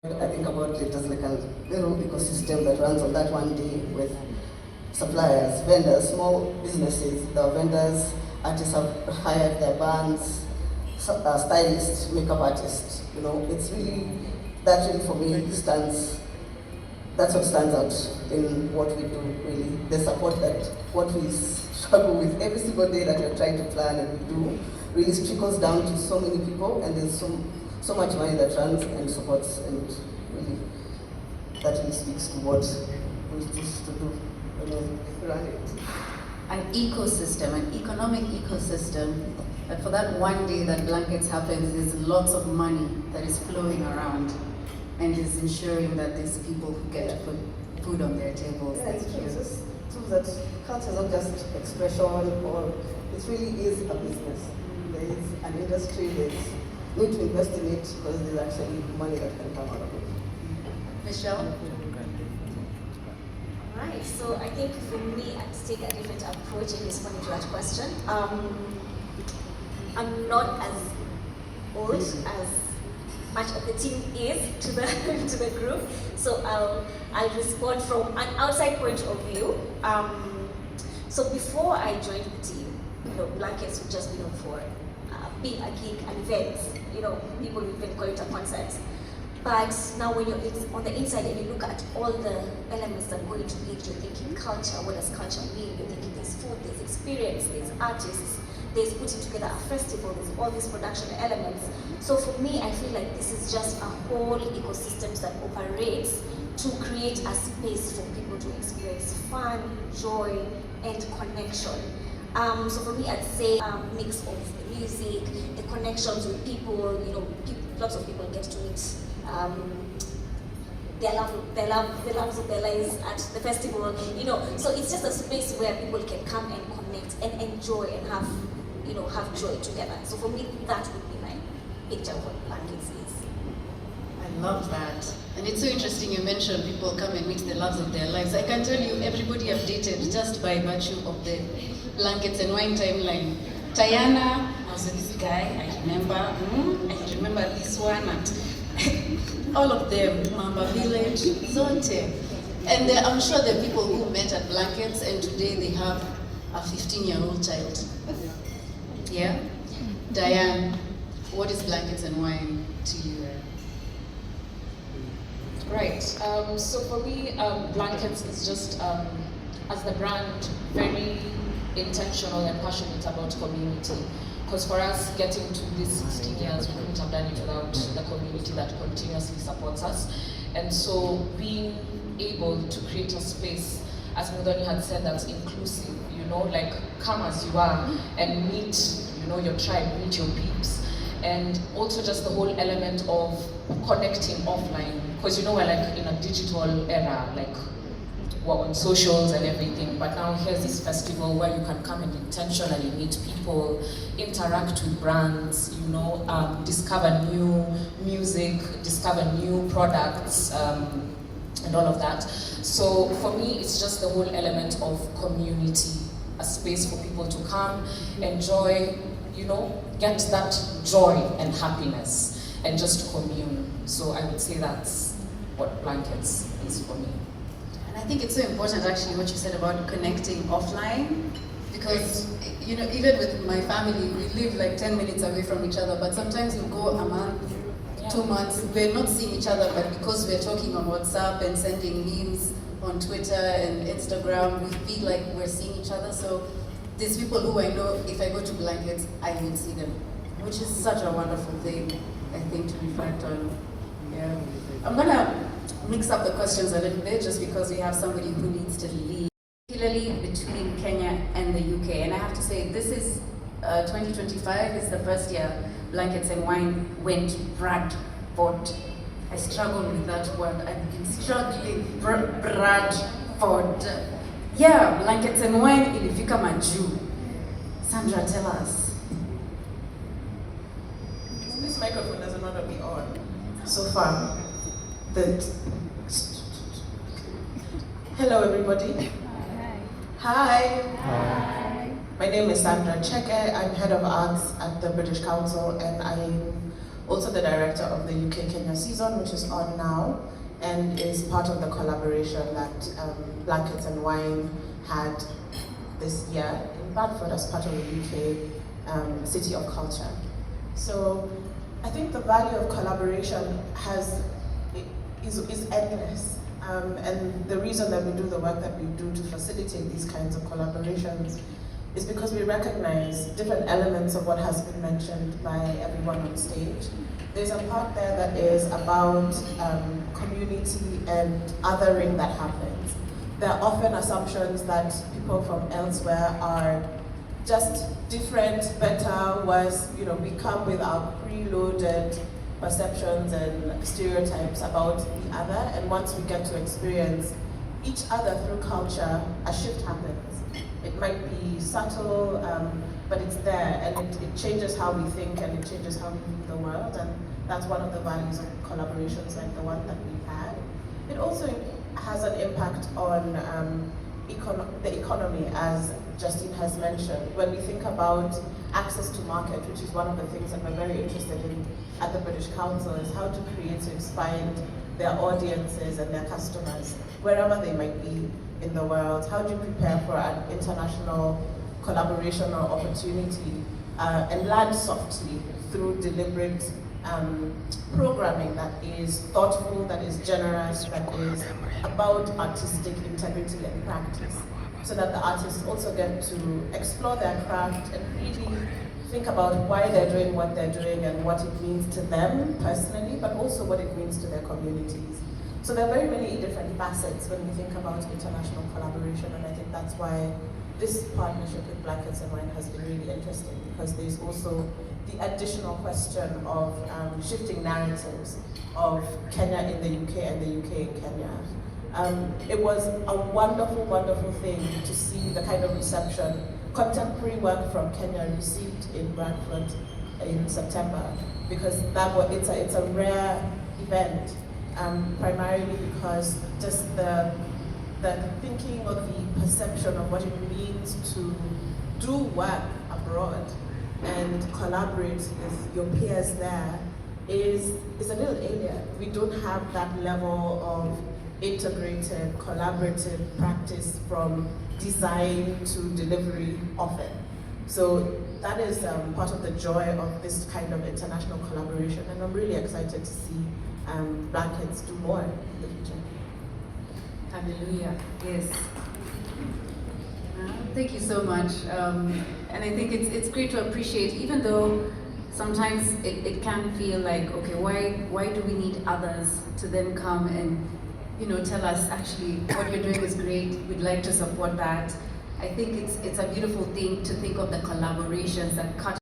I think about it as like a little ecosystem that runs on that one day with suppliers, vendors, small businesses. The vendors, artists have hired their bands, stylists, makeup artists. You know, it's really, that really for me stands, that's what stands out in what we do really. The support that what we struggle with every single day that we're trying to plan and we do really trickles down to so many people, and there's so much money that runs and supports, and really that really speaks to what we choose to do when we run it. An ecosystem, an economic ecosystem, that for that one day that Blankets happens, there's lots of money that is flowing around and is ensuring that there's people who get food on their tables. Yeah, it's true. It's just true that culture is not just expression, or it really is a business. There is an industry, there's need to invest in it because there's actually money that can come out of it. Michelle? Right, so I think for me, I'd take a different approach in responding to that question. I'm not as old as much of the team is to the to the group, so I'll respond from an outside point of view. So before I joined the team, Blankets would just be known for being a gig and events. People would even call it a concert. But now when you're on the inside and you look at all the elements that go into it, you're thinking culture. What does culture mean? You're thinking there's food, there's experience, there's artists, there's putting together a festival, there's all these production elements. So for me, I feel like this is just a whole ecosystem that operates to create a space for people to experience fun, joy, and connection. So for me, I'd say a mix of the music, the connections with people. Lots of people get to meet the loves of their lives at the festival. So it's just a space where people can come and connect and enjoy and have joy together. So for me, that would be my picture of what Blankets is. I love that. And it's so interesting you mentioned people come and meet the loves of their lives. I can tell you everybody I've dated just by virtue of the Blankets and Wine timeline. Tayana, I was with this guy, I remember this one, and all of them, Mamba Village, Zote. And I'm sure there are people who met at Blankets and today they have a 15-year-old child. Yeah? Diane, what is Blankets and Wine to you? Right, so for me, Blankets is just, as the brand, very intentional and passionate about community. Because for us, getting to these 16 years, we couldn't have done it without the community that continuously supports us. And so being able to create a space, as Mudoni had said, that's inclusive, like come as you are and meet, your tribe, meet your peeps. And also just the whole element of connecting offline, because we're like in a digital era, like we're on socials and everything, but now here's this festival where you can come and intentionally meet people, interact with brands, discover new music, discover new products, and all of that. So for me, it's just the whole element of community, a space for people to come, enjoy, get that joy and happiness, and just commune. So I would say that's what Blankets is for me. And I think it's so important actually what you said about connecting offline, because even with my family, we live like 10 minutes away from each other, but sometimes we go a month, 2 months, we're not seeing each other, but because we're talking on WhatsApp and sending memes on Twitter and Instagram, we feel like we're seeing each other. So there's people who I know, if I go to Blankets, I will see them, which is such a wonderful thing, I think, to reflect on. Yeah. I'm gonna mix up the questions a little bit just because we have somebody who needs to lead, particularly between Kenya and the UK. And I have to say, this is 2025 is the first year Blankets and Wine went Bradford. I struggled with that word. I've been struggling. Bradford. Yeah, Blankets and Wine ilifika majuu. Sandra, tell us. This microphone doesn't want to be on. So far. Hello everybody. Hi. Hi. My name is Sandra Cheke. I'm head of arts at the British Council, and I'm also the director of the UK Kenya season, which is on now, and is part of the collaboration that Blankets and Wine had this year in Bradford as part of the UK City of Culture. So I think the value of collaboration is endless. And the reason that we do the work that we do to facilitate these kinds of collaborations is because we recognize different elements of what has been mentioned by everyone on stage. There's a part there that is about community and othering that happens. There are often assumptions that people from elsewhere are just different, better, worse. You know, we come with our preloaded perceptions and stereotypes about the other, and once we get to experience each other through culture, a shift happens. It might be subtle, but it's there, and it changes how we think and it changes how we view the world, and that's one of the values of collaborations like the one that we've had. It also has an impact on the economy, as Justine has mentioned. When we think about access to market, which is one of the things that we're very interested in at the British Council, is how do creatives find their audiences and their customers, wherever they might be in the world. How do you prepare for an international collaboration or opportunity and land softly through deliberate programming that is thoughtful, that is generous, that is about artistic integrity and practice, so that the artists also get to explore their craft and really think about why they're doing what they're doing and what it means to them personally, but also what it means to their communities. So there are very many different facets when we think about international collaboration, and I think that's why this partnership with Blankets and Wine has been really interesting, because there's also the additional question of shifting narratives of Kenya in the UK and the UK in Kenya. It was a wonderful, wonderful thing to see the kind of reception contemporary work from Kenya received in Bradford in September, because it's a rare event, primarily because just the thinking or the perception of what it means to do work abroad and collaborate with your peers there is a little alien. We don't have that level of integrated, collaborative practice from design to delivery often. So that is part of the joy of this kind of international collaboration, and I'm really excited to see Blankets do more in the future. Hallelujah. Yes. Thank you so much. And I think it's great to appreciate, even though sometimes it can feel like, okay, why do we need others to then come and tell us, actually, what you're doing is great, we'd like to support that. I think it's a beautiful thing to think of the collaborations that cut